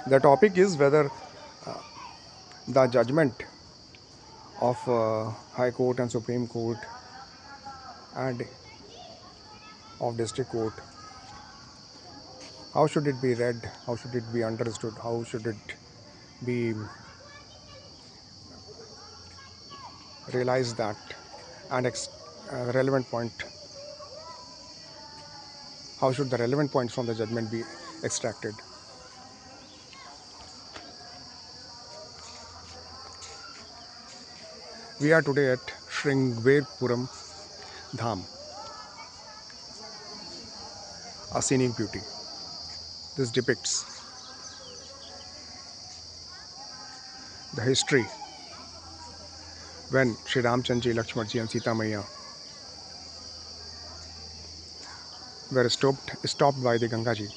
The topic is whether the judgment of High Court and Supreme Court and of District Court, how should it be read, how should it be understood, how should it be realized that, and relevant point, how should the relevant points from the judgment be extracted. We are today at Shringverpuram Dham, a scenic beauty. This depicts the history when Sri Ramchandra ji, Lakshman ji and Sita Maiya were stopped by the Ganga ji,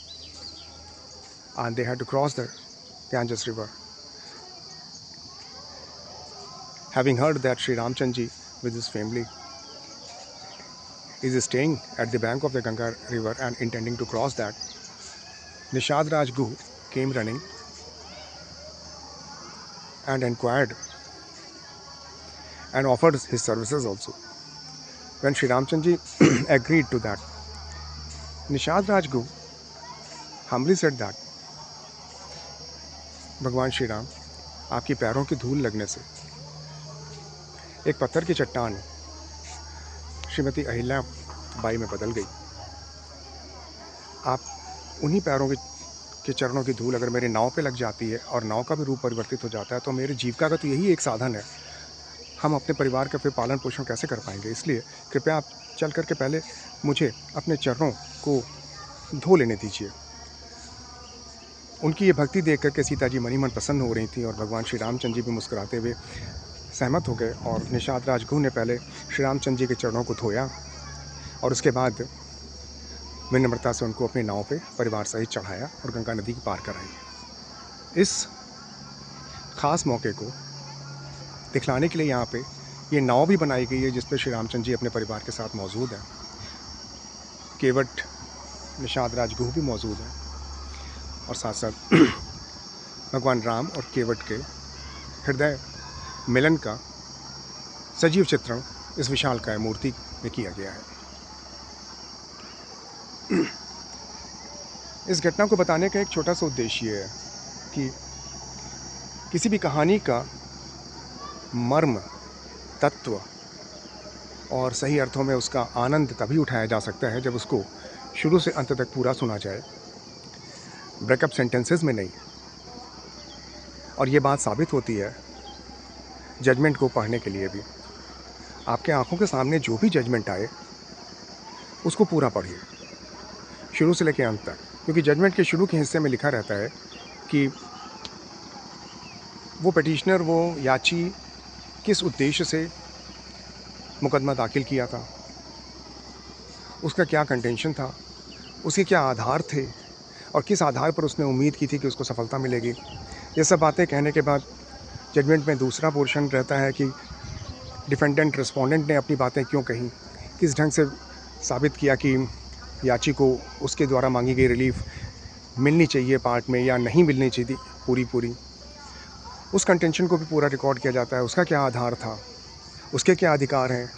and they had to cross the Ganges river. Having heard that Sri Ramchandra ji with his family is staying at the bank of the Ganga river and intending to cross that, Nishad Raj Guh came running and inquired and offered his services also. When Sri Ramchandra ji agreed to that, Nishad Raj Guh humbly said that, भगवान श्री राम, आपकी पैरों की धूल लगने से एक पत्थर की चट्टान श्रीमती अहिल्या बाई में बदल गई। आप उन्हीं पैरों के चरणों की धूल अगर मेरे नाव पे लग जाती है और नाव का भी रूप परिवर्तित हो जाता है तो मेरे जीविका का तो यही एक साधन है। हम अपने परिवार का फिर पालन पोषण कैसे कर पाएंगे? इसलिए कृपया आप चल कर के पहले मुझे अपने चरणों को धो लेने दीजिए। उनकी ये भक्ति देख करके सीता जी मनी मन प्रसन्न हो रही थी और भगवान श्री रामचंद्र जी भी मुस्कुराते हुए सहमत हो गए और निषाद राजगुह ने पहले श्री रामचंद्र जी के चरणों को धोया और उसके बाद विनम्रता से उनको अपनी नाव पे परिवार सहित चढ़ाया और गंगा नदी की पार कराई। इस ख़ास मौके को दिखलाने के लिए यहाँ पे ये नाव भी बनाई गई है जिस पे श्री रामचंद्र जी अपने परिवार के साथ मौजूद हैं। केवट निषाद राजगुह भी मौजूद हैं और साथ साथ भगवान राम और केवट के हृदय मिलन का सजीव चित्रण इस विशालकाय मूर्ति में किया गया है। इस घटना को बताने का एक छोटा सा उद्देश्य है कि किसी भी कहानी का मर्म, तत्व और सही अर्थों में उसका आनंद तभी उठाया जा सकता है जब उसको शुरू से अंत तक पूरा सुना जाए, ब्रेकअप सेंटेंसेस में नहीं। और ये बात साबित होती है जजमेंट को पढ़ने के लिए भी। आपके आंखों के सामने जो भी जजमेंट आए उसको पूरा पढ़िए शुरू से लेकर अंत तक, क्योंकि जजमेंट के शुरू के हिस्से में लिखा रहता है कि वो पिटिशनर, वो याची किस उद्देश्य से मुकदमा दाखिल किया था, उसका क्या कंटेंशन था, उसके क्या आधार थे और किस आधार पर उसने उम्मीद की थी कि उसको सफलता मिलेगी। ये सब बातें कहने के बाद जजमेंट में दूसरा पोर्शन रहता है कि डिफेंडेंट रिस्पोंडेंट ने अपनी बातें क्यों कही, किस ढंग से साबित किया कि याची को उसके द्वारा मांगी गई रिलीफ मिलनी चाहिए पार्ट में या नहीं मिलनी चाहिए पूरी। उस कंटेंशन को भी पूरा रिकॉर्ड किया जाता है। उसका क्या आधार था, उसके क्या अधिकार हैं,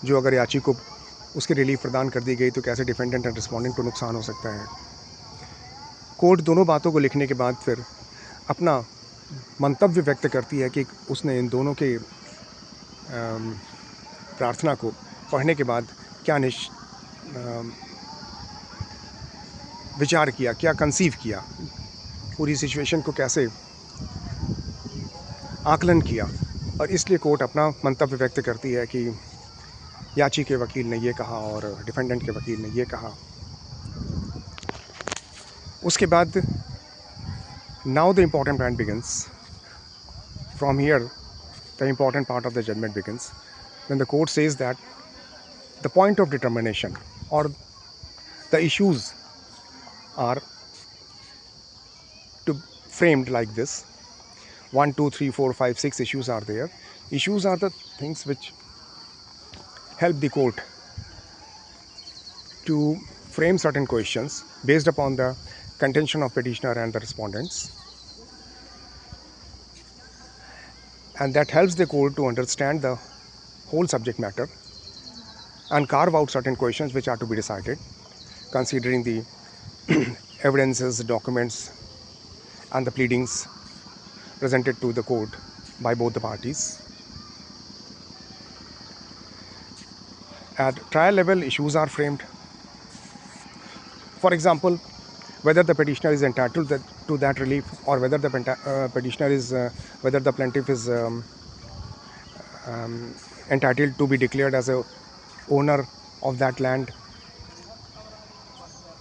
जो अगर याची को उसकी रिलीफ प्रदान कर दी गई तो कैसे डिफेंडेंट एंड रिस्पोंडेंट को नुकसान हो सकता है। कोर्ट दोनों बातों को लिखने के बाद फिर अपना मंतव्य व्यक्त करती है कि उसने इन दोनों के प्रार्थना को पढ़ने के बाद क्या विचार किया, क्या कंसीव किया, पूरी सिचुएशन को कैसे आकलन किया। और इसलिए कोर्ट अपना मंतव्य व्यक्त करती है कि याची के वकील ने ये कहा और डिफेंडेंट के वकील ने ये कहा। उसके बाद now the important point begins from here. The important part of the judgment begins when the court says that the point of determination or the issues are framed like this. 1, 2, 3, 4, 5, 6 issues are there. Issues are the things which help the court to frame certain questions based upon the contention of petitioner and the respondents, and that helps the court to understand the whole subject matter and carve out certain questions which are to be decided, considering the evidences, documents, and the pleadings presented to the court by both the parties. At trial level, issues are framed. For example, whether the petitioner is entitled to that relief, or whether the petitioner is, whether the plaintiff is entitled to be declared as a owner of that land.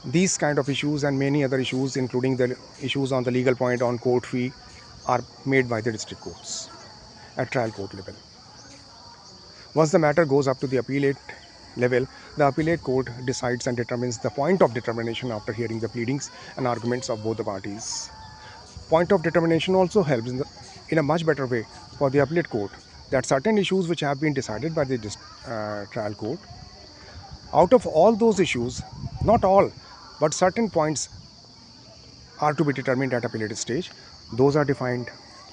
These kind of issues and many other issues, including the issues on the legal point on court fee, are made by the district courts at trial court level. Once the matter goes up to the appellate level, the appellate court decides and determines the point of determination after hearing the pleadings and arguments of both the parties. Point of determination also helps in a much better way for the appellate court that certain issues which have been decided by the trial court, out of all those issues, not all, but certain points are to be determined at appellate stage. Those are defined,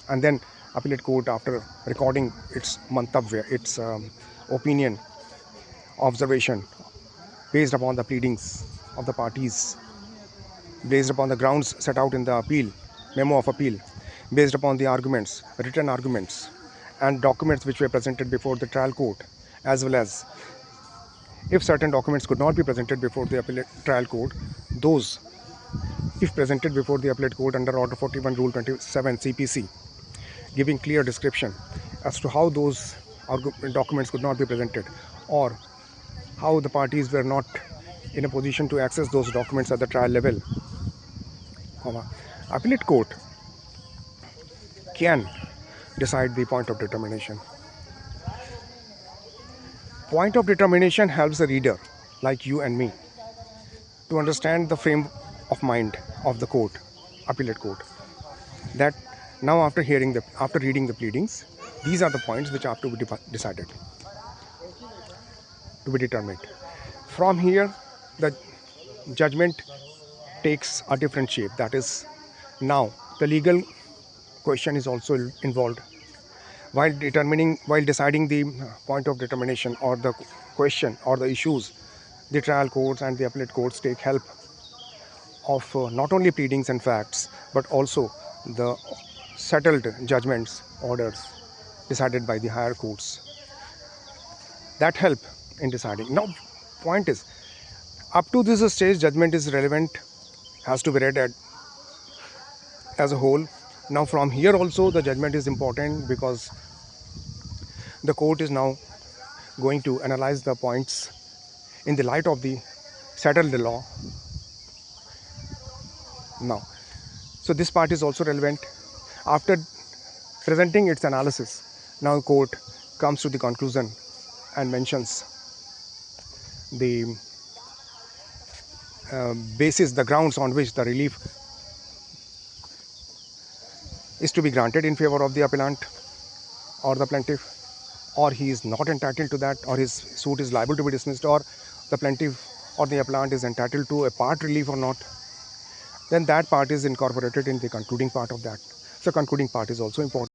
and then appellate court, after recording its mantavya, its opinion, observation, based upon the pleadings of the parties, based upon the grounds set out in the appeal, memo of appeal, based upon the arguments, written arguments, and documents which were presented before the trial court, as well as if certain documents could not be presented before the appellate trial court, those, if presented before the appellate court under Order 41 Rule 27 CPC, giving clear description as to how those documents could not be presented, or how the parties were not in a position to access those documents at the trial level, appellate court can decide the point of determination. Point of determination helps the reader, like you and me, to understand the frame of mind of the court, appellate court. That now after reading the pleadings, these are the points which are to be decided, to be determined. From here, the judgment takes a different shape. That is, now the legal question is also involved. While deciding the point of determination or the question or the issues, the trial courts and the appellate courts take help of not only pleadings and facts, but also the settled judgments, orders decided by the higher courts that help in deciding. Now, point is, up to this stage, judgment is relevant, has to be read as a whole. Now, from here also, the judgment is important, because the court is now going to analyze the points in the light of the settled law. Now, so this part is also relevant. After presenting its analysis, now court comes to the conclusion and mentions the basis, the grounds on which the relief is to be granted in favor of the appellant or the plaintiff, or he is not entitled to that, or his suit is liable to be dismissed, or the plaintiff or the appellant is entitled to a part relief or not. Then that part is incorporated in the concluding part of that. So concluding part is also important.